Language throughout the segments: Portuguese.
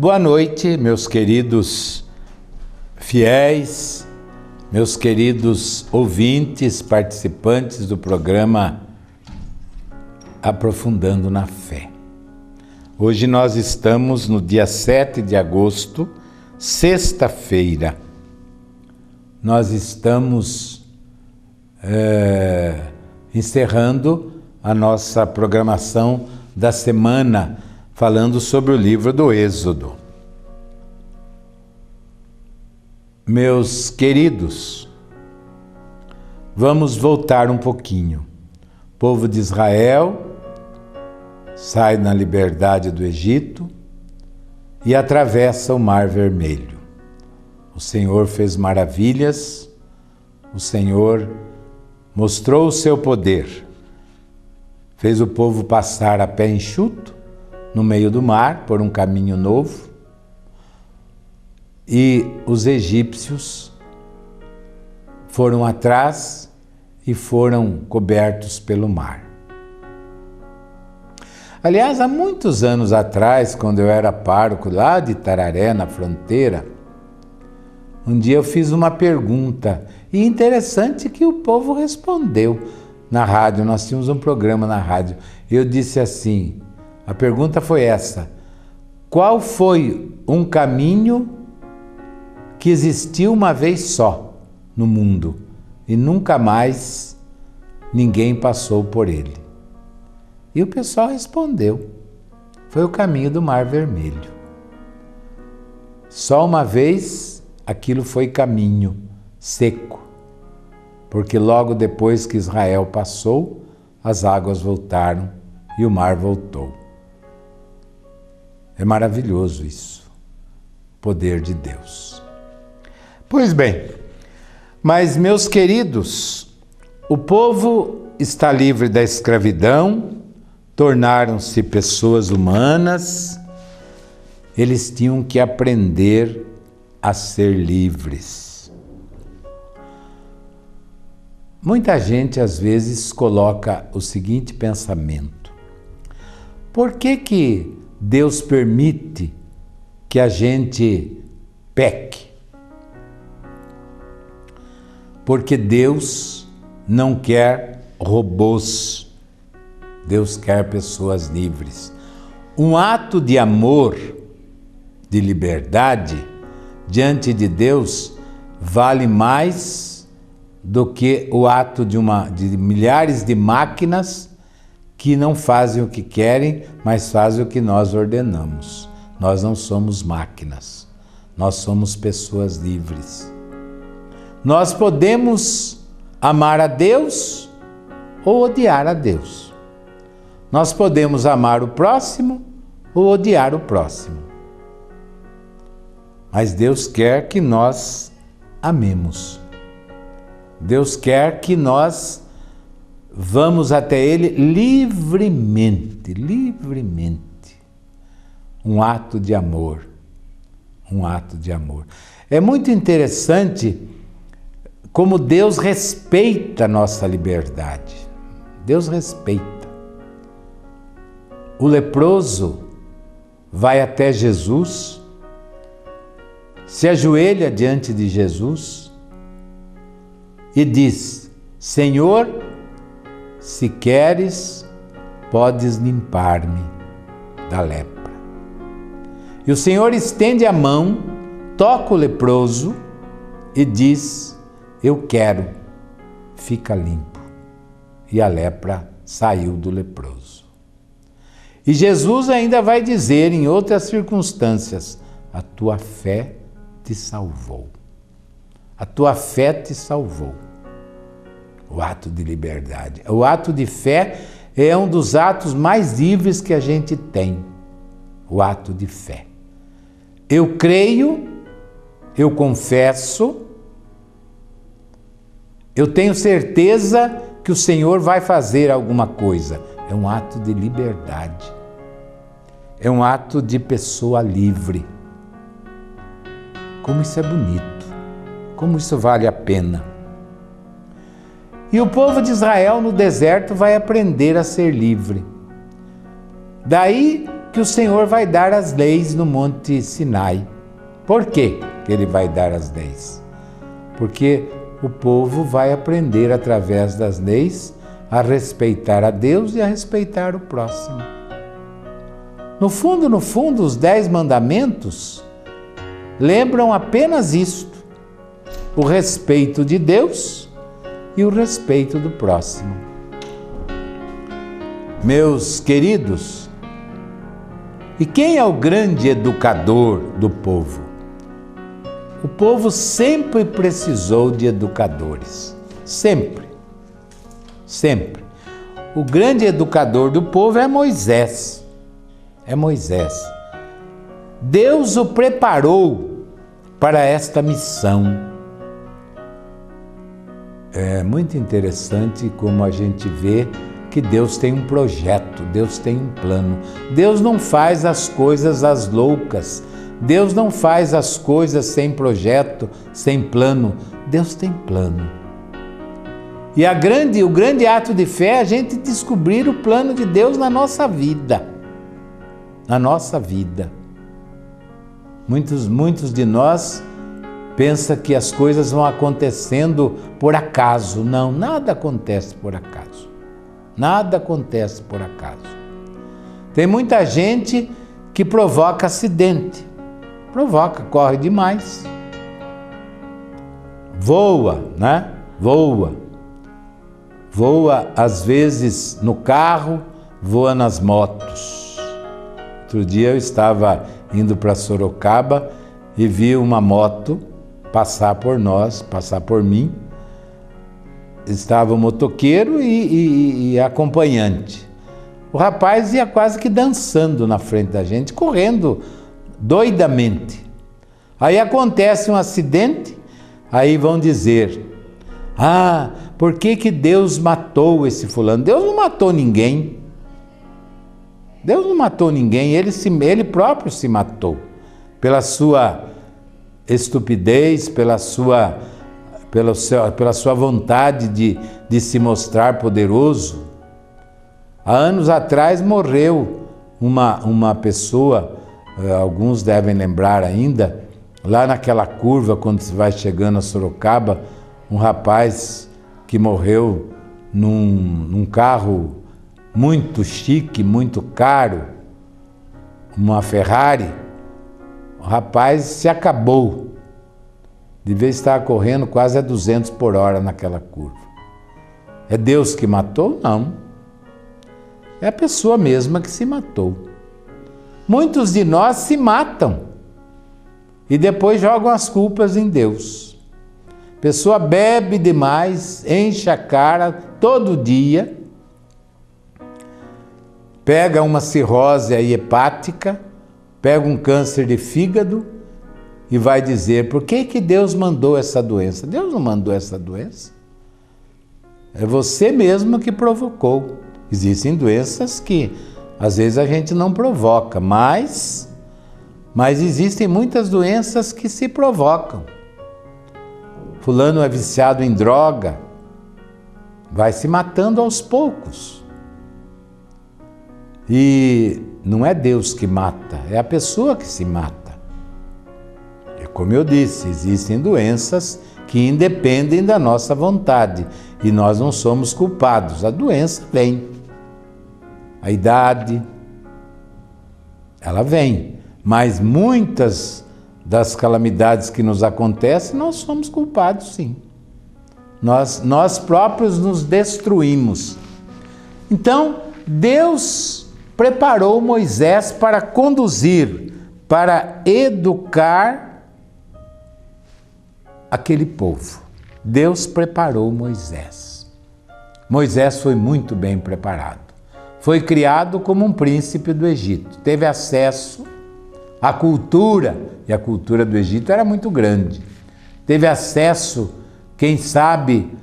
Boa noite, meus queridos fiéis, meus queridos ouvintes, participantes do programa Aprofundando na Fé. Hoje nós estamos no dia 7 de agosto, sexta-feira. Nós estamos encerrando a nossa programação da semana, falando sobre o livro do Êxodo. Meus queridos, vamos voltar um pouquinho. O povo de Israel sai na liberdade do Egito e atravessa o Mar Vermelho. O Senhor fez maravilhas, o Senhor mostrou o seu poder, fez o povo passar a pé enxuto no meio do mar, por um caminho novo, e os egípcios foram atrás e foram cobertos pelo mar. Aliás, há muitos anos atrás, quando eu era pároco lá de Tararé, na fronteira, um dia eu fiz uma pergunta, e interessante que o povo respondeu na rádio, nós tínhamos um programa na rádio, eu disse assim, a pergunta foi essa: qual foi um caminho que existiu uma vez só no mundo e nunca mais ninguém passou por ele? E o pessoal respondeu, foi o caminho do Mar Vermelho. Só uma vez aquilo foi caminho seco, porque logo depois que Israel passou, as águas voltaram e o mar voltou. É maravilhoso isso, o poder de Deus. Pois bem, mas meus queridos, o povo está livre da escravidão, tornaram-se pessoas humanas, eles tinham que aprender a ser livres. Muita gente às vezes coloca o seguinte pensamento: por que Deus permite que a gente peque? Porque Deus não quer robôs, Deus quer pessoas livres. Um ato de amor, de liberdade, diante de Deus, vale mais do que o ato de milhares de máquinas que não fazem o que querem, mas fazem o que nós ordenamos. Nós não somos máquinas, nós somos pessoas livres. Nós podemos amar a Deus ou odiar a Deus. Nós podemos amar o próximo ou odiar o próximo. Mas Deus quer que nós amemos. Deus quer que nós vamos até Ele livremente, livremente. Um ato de amor, um ato de amor. É muito interessante como Deus respeita a nossa liberdade. Deus respeita. O leproso vai até Jesus, se ajoelha diante de Jesus e diz: Senhor, se queres, podes limpar-me da lepra. E o Senhor estende a mão, toca o leproso e diz: eu quero, fica limpo. E a lepra saiu do leproso. E Jesus ainda vai dizer em outras circunstâncias: a tua fé te salvou. A tua fé te salvou. O ato de liberdade. O ato de fé é um dos atos mais livres que a gente tem. O ato de fé. Eu creio, eu confesso, eu tenho certeza que o Senhor vai fazer alguma coisa. É um ato de liberdade. É um ato de pessoa livre. Como isso é bonito. Como isso vale a pena. E o povo de Israel no deserto vai aprender a ser livre. Daí que o Senhor vai dar as leis no Monte Sinai. Por quê que ele vai dar as leis? Porque o povo vai aprender através das leis a respeitar a Deus e a respeitar o próximo. No fundo, os 10 mandamentos lembram apenas isto: o respeito de Deus e o respeito do próximo. Meus queridos, e quem é o grande educador do povo? O povo sempre precisou de educadores. Sempre. Sempre. O grande educador do povo é Moisés. É Moisés. Deus o preparou para esta missão. É muito interessante como a gente vê que Deus tem um projeto, Deus tem um plano. Deus não faz as coisas às loucas. Deus não faz as coisas sem projeto, sem plano. Deus tem plano. E o grande ato de fé é a gente descobrir o plano de Deus na nossa vida. Na nossa vida. Muitos de nós pensam que as coisas vão acontecendo por acaso. Não, nada acontece por acaso. Nada acontece por acaso. Tem muita gente que provoca acidente. Corre demais. Voa, né? Voa, às vezes no carro, voa nas motos. Outro dia eu estava indo para Sorocaba e vi uma moto passar por nós, passar por mim. Estava o motoqueiro e acompanhante. O rapaz ia quase que dançando na frente da gente, correndo doidamente. Aí acontece um acidente, aí vão dizer: por que Deus matou esse fulano? Deus não matou ninguém. Deus não matou ninguém, ele próprio se matou. Pela sua estupidez, pela sua vontade de se mostrar poderoso. Há anos atrás morreu uma pessoa, alguns devem lembrar ainda, lá naquela curva, quando se vai chegando a Sorocaba, um rapaz que morreu num carro muito chique, muito caro, uma Ferrari. O rapaz se acabou. Devia estar correndo quase a 200 por hora naquela curva. É Deus que matou? Não. É a pessoa mesma que se matou. Muitos de nós se matam e depois jogam as culpas em Deus. A pessoa bebe demais, enche a cara todo dia, pega uma cirrose aí hepática, pega um câncer de fígado e vai dizer: por que Deus mandou essa doença? Deus não mandou essa doença. É você mesmo que provocou. Existem doenças que às vezes a gente não provoca, mas existem muitas doenças que se provocam. Fulano é viciado em droga, vai se matando aos poucos. E não é Deus que mata, é a pessoa que se mata. E como eu disse, existem doenças que independem da nossa vontade e nós não somos culpados. A doença vem. A idade, ela vem, mas muitas das calamidades que nos acontecem, nós somos culpados, sim. Nós próprios nos destruímos. Então, Deus preparou Moisés para conduzir, para educar aquele povo. Deus preparou Moisés. Moisés foi muito bem preparado. Foi criado como um príncipe do Egito. Teve acesso à cultura, e a cultura do Egito era muito grande. Teve acesso, quem sabe,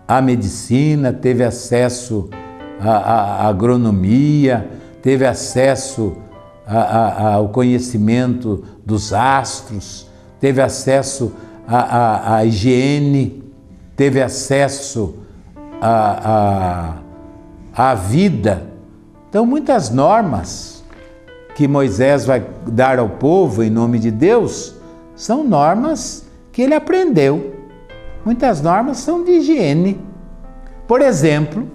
à medicina, teve acesso à agronomia, teve acesso ao conhecimento dos astros, teve acesso à higiene, teve acesso à vida. Então, muitas normas que Moisés vai dar ao povo em nome de Deus são normas que ele aprendeu. Muitas normas são de higiene. Por exemplo,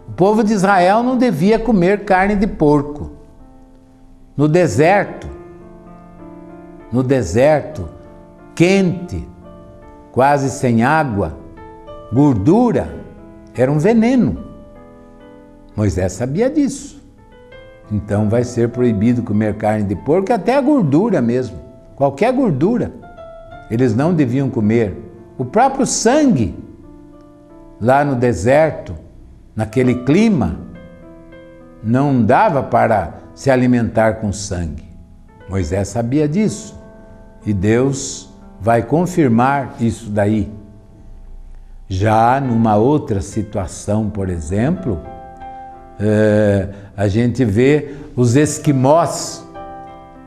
o povo de Israel não devia comer carne de porco. No deserto, quente, quase sem água, gordura, era um veneno. Moisés sabia disso. Então vai ser proibido comer carne de porco, até a gordura mesmo, qualquer gordura, eles não deviam comer. O próprio sangue, lá no deserto, naquele clima, não dava para se alimentar com sangue. Moisés sabia disso e Deus vai confirmar isso daí. Já numa outra situação, por exemplo, a gente vê os esquimós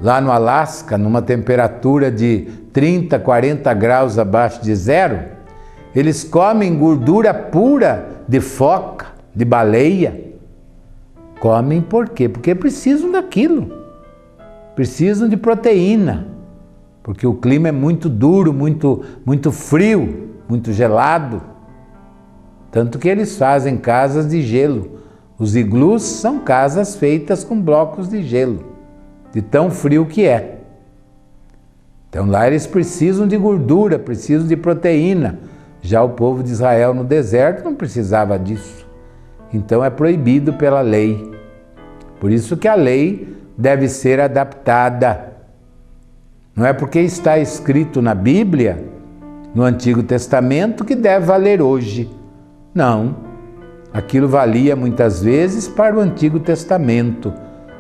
lá no Alasca, numa temperatura de 30, 40 graus abaixo de zero, eles comem gordura pura de foca, de baleia. Comem por quê? Porque precisam daquilo. Precisam de proteína. Porque o clima é muito duro, muito frio, muito gelado. Tanto que eles fazem casas de gelo. Os iglus são casas feitas com blocos de gelo, de tão frio que é. Então lá eles precisam de gordura, precisam de proteína. Já o povo de Israel no deserto não precisava disso. Então é proibido pela lei. Por isso que a lei deve ser adaptada. Não é porque está escrito na Bíblia, no Antigo Testamento, que deve valer hoje. Não. Aquilo valia muitas vezes para o Antigo Testamento.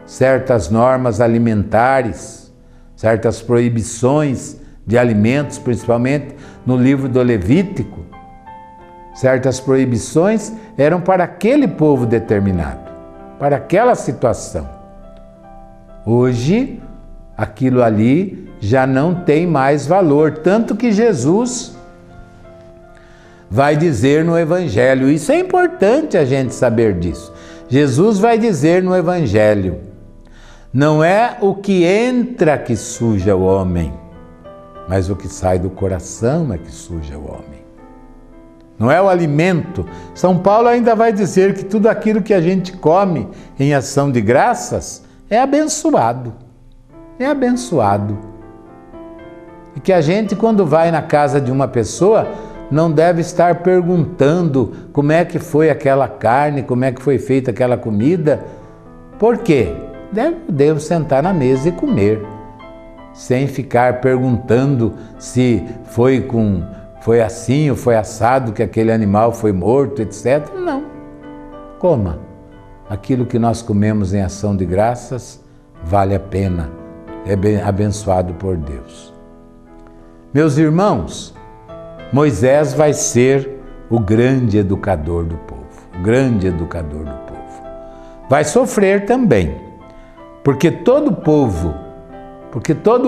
Certas normas alimentares, certas proibições de alimentos, principalmente no livro do Levítico, certas proibições eram para aquele povo determinado, para aquela situação. Hoje, aquilo ali já não tem mais valor, tanto que Jesus vai dizer no Evangelho, isso é importante a gente saber disso. Jesus vai dizer no Evangelho, não é o que entra que suja o homem, mas o que sai do coração é que suja o homem. Não é o alimento. São Paulo ainda vai dizer que tudo aquilo que a gente come em ação de graças é abençoado. É abençoado. E que a gente, quando vai na casa de uma pessoa, não deve estar perguntando como é que foi aquela carne, como é que foi feita aquela comida. Por quê? Devo sentar na mesa e comer, sem ficar perguntando se foi assim ou foi assado que aquele animal foi morto, etc. Não. Coma. Aquilo que nós comemos em ação de graças vale a pena, é abençoado por Deus. Meus irmãos, Moisés vai ser o grande educador do povo, o grande educador do povo. Vai sofrer também, porque todo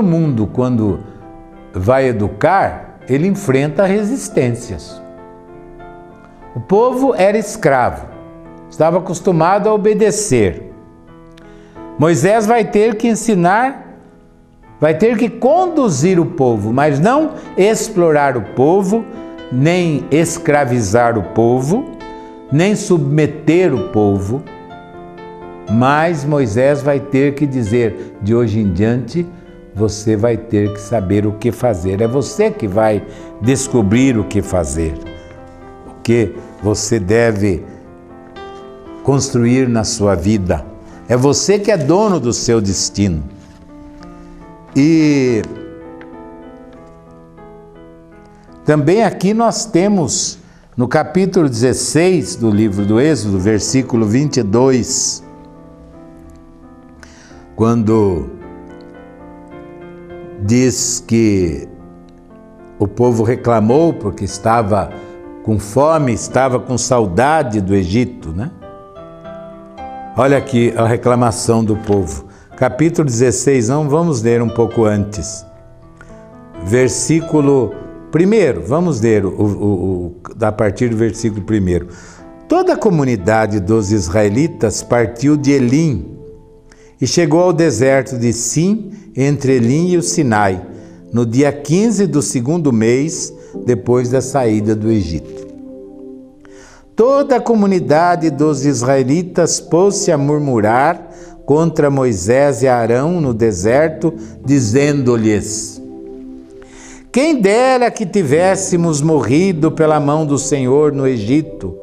mundo, quando vai educar, ele enfrenta resistências. O povo era escravo, estava acostumado a obedecer. Moisés vai ter que ensinar, vai ter que conduzir o povo, mas não explorar o povo, nem escravizar o povo, nem submeter o povo. Mas Moisés vai ter que dizer, de hoje em diante, você vai ter que saber o que fazer. É você que vai descobrir o que fazer, o que você deve construir na sua vida. É você que é dono do seu destino. E também aqui nós temos, no capítulo 16 do livro do Êxodo, versículo 22, quando diz que o povo reclamou porque estava com fome, estava com saudade do Egito, né? Olha aqui a reclamação do povo. Capítulo 16, vamos ler um pouco antes. Versículo 1, vamos ler a partir do versículo 1. Toda a comunidade dos israelitas partiu de Elim e chegou ao deserto de Sim, entre Elim e o Sinai, no dia 15 do 2º mês, depois da saída do Egito. Toda a comunidade dos israelitas pôs-se a murmurar contra Moisés e Arão no deserto, dizendo-lhes: quem dera que tivéssemos morrido pela mão do Senhor no Egito,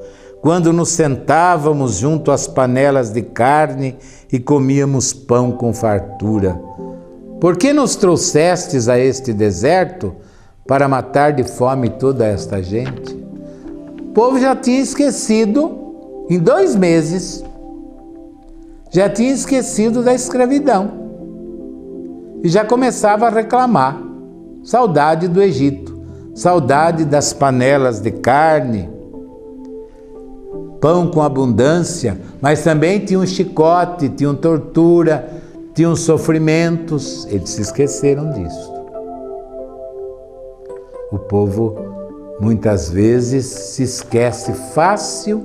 quando nos sentávamos junto às panelas de carne e comíamos pão com fartura. Por que nos trouxestes a este deserto para matar de fome toda esta gente? O povo já tinha esquecido, em 2 meses, já tinha esquecido da escravidão e já começava a reclamar. Saudade do Egito, saudade das panelas de carne, pão com abundância, mas também tinham chicote, tinham tortura, tinham sofrimentos. Eles se esqueceram disso. O povo muitas vezes se esquece fácil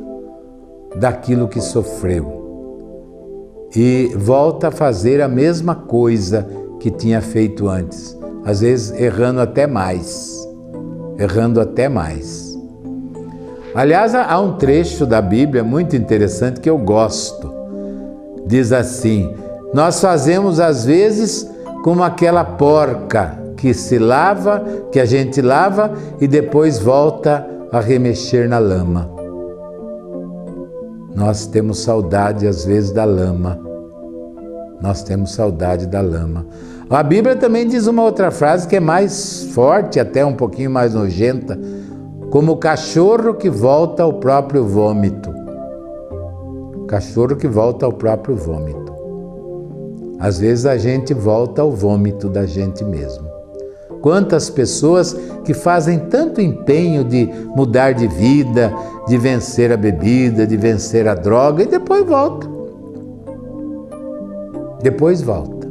daquilo que sofreu e volta a fazer a mesma coisa que tinha feito antes. Às vezes errando até mais. Aliás, há um trecho da Bíblia muito interessante que eu gosto. Diz assim: nós fazemos às vezes como aquela porca que se lava, que a gente lava e depois volta a remexer na lama. Nós temos saudade às vezes da lama. A Bíblia também diz uma outra frase que é mais forte, até um pouquinho mais nojenta, como o cachorro que volta ao próprio vômito. Às vezes a gente volta ao vômito da gente mesmo. Quantas pessoas que fazem tanto empenho de mudar de vida, de vencer a bebida, de vencer a droga, e depois volta.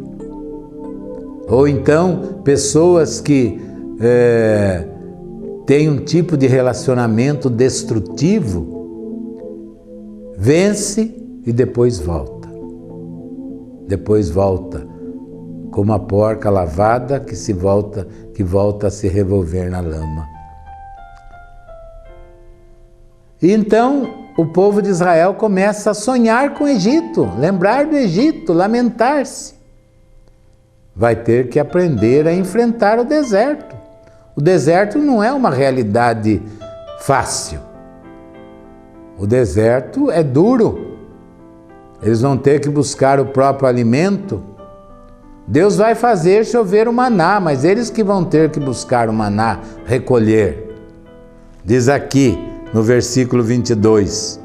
Ou então, pessoas que têm um tipo de relacionamento destrutivo, vence e depois volta. Como a porca lavada que volta a se revolver na lama. E então, o povo de Israel começa a sonhar com o Egito, lembrar do Egito, lamentar-se. Vai ter que aprender a enfrentar o deserto. O deserto não é uma realidade fácil. O deserto é duro. Eles vão ter que buscar o próprio alimento. Deus vai fazer chover o maná, mas eles que vão ter que buscar o maná, recolher. Diz aqui no versículo 22.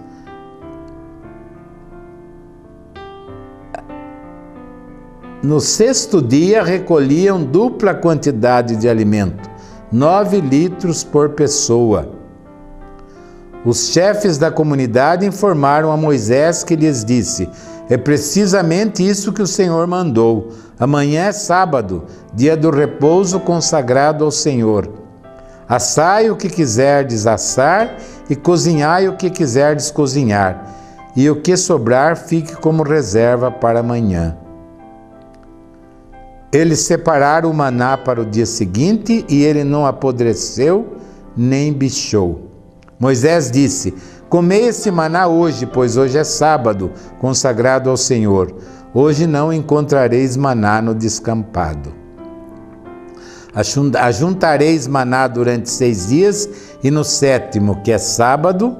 No 6º dia recolhiam dupla quantidade de alimento, 9 litros por pessoa. Os chefes da comunidade informaram a Moisés, que lhes disse: é precisamente isso que o Senhor mandou. Amanhã é sábado, dia do repouso consagrado ao Senhor. Assai o que quiserdes assar e cozinhai o que quiserdes cozinhar, e o que sobrar fique como reserva para amanhã. Eles separaram o maná para o dia seguinte e ele não apodreceu nem bichou. Moisés disse: comei esse maná hoje, pois hoje é sábado, consagrado ao Senhor. Hoje não encontrareis maná no descampado. Ajuntareis maná durante 6 dias e no 7º, que é sábado,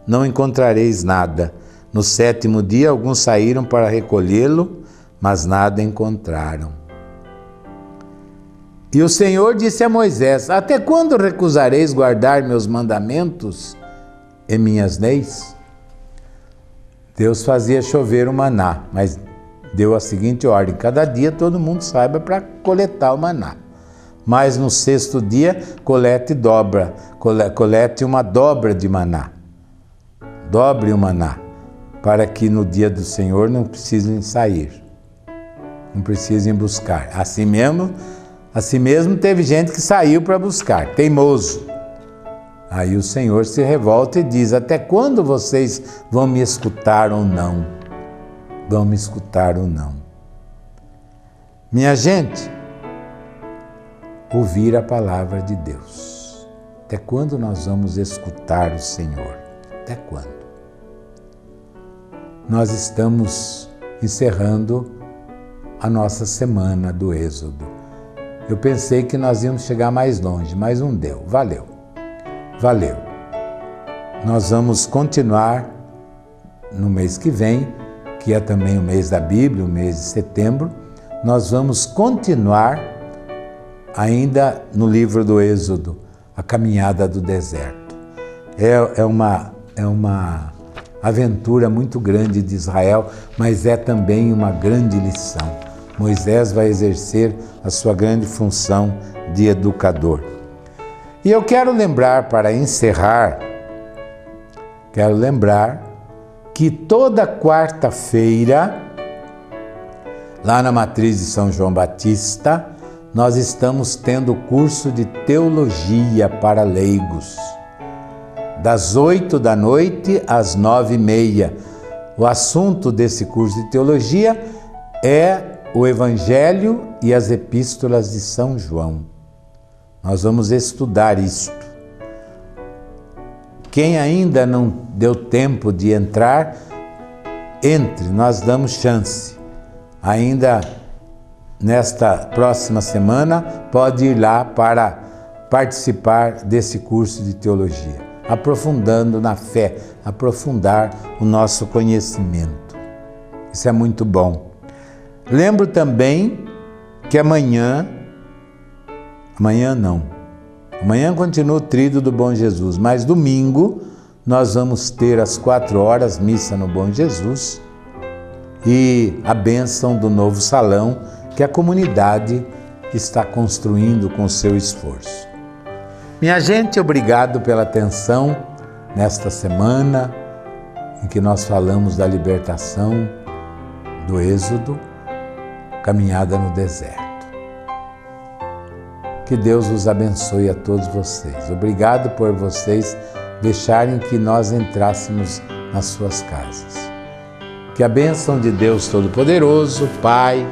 não encontrareis nada. No 7º dia alguns saíram para recolhê-lo, mas nada encontraram. E o Senhor disse a Moisés: até quando recusareis guardar meus mandamentos e minhas leis? Deus fazia chover o maná, mas deu a seguinte ordem: cada dia todo mundo saiba para coletar o maná. Mas no 6º dia, colete uma dobra de maná. Dobre o maná, para que no dia do Senhor não precisem sair, não precisem buscar. Assim mesmo teve gente que saiu para buscar, teimoso. Aí o Senhor se revolta e diz: até quando vocês vão me escutar ou não? Vão me escutar ou não? Minha gente, ouvir a palavra de Deus. Até quando nós vamos escutar o Senhor? Até quando? Nós estamos encerrando a nossa semana do Êxodo. Eu pensei que nós íamos chegar mais longe, mas não deu. Valeu. Valeu. Nós vamos continuar no mês que vem, que é também o mês da Bíblia, o mês de setembro. Nós vamos continuar ainda no livro do Êxodo, a caminhada do deserto. É uma aventura muito grande de Israel, mas é também uma grande lição. Moisés vai exercer a sua grande função de educador. E eu quero lembrar, para encerrar, que toda quarta-feira, lá na Matriz de São João Batista, nós estamos tendo o curso de Teologia para leigos, das 8 da noite às 9h30. O assunto desse curso de Teologia é o Evangelho e as Epístolas de São João. Nós vamos estudar isto. Quem ainda não deu tempo de entrar, entre, nós damos chance. Ainda nesta próxima semana, pode ir lá para participar desse curso de teologia, aprofundando na fé, aprofundar o nosso conhecimento. Isso é muito bom. Lembro também que amanhã continua o Tríduo do Bom Jesus, mas domingo nós vamos ter às 4h missa no Bom Jesus e a bênção do novo salão que a comunidade está construindo com seu esforço. Minha gente, obrigado pela atenção nesta semana em que nós falamos da libertação do Êxodo, caminhada no deserto. Que Deus os abençoe a todos vocês. Obrigado por vocês deixarem que nós entrássemos nas suas casas. Que a bênção de Deus Todo-Poderoso, Pai,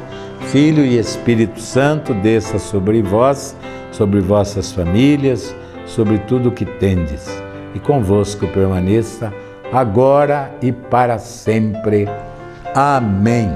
Filho e Espírito Santo desça sobre vós, sobre vossas famílias, sobre tudo o que tendes, e convosco permaneça agora e para sempre. Amém.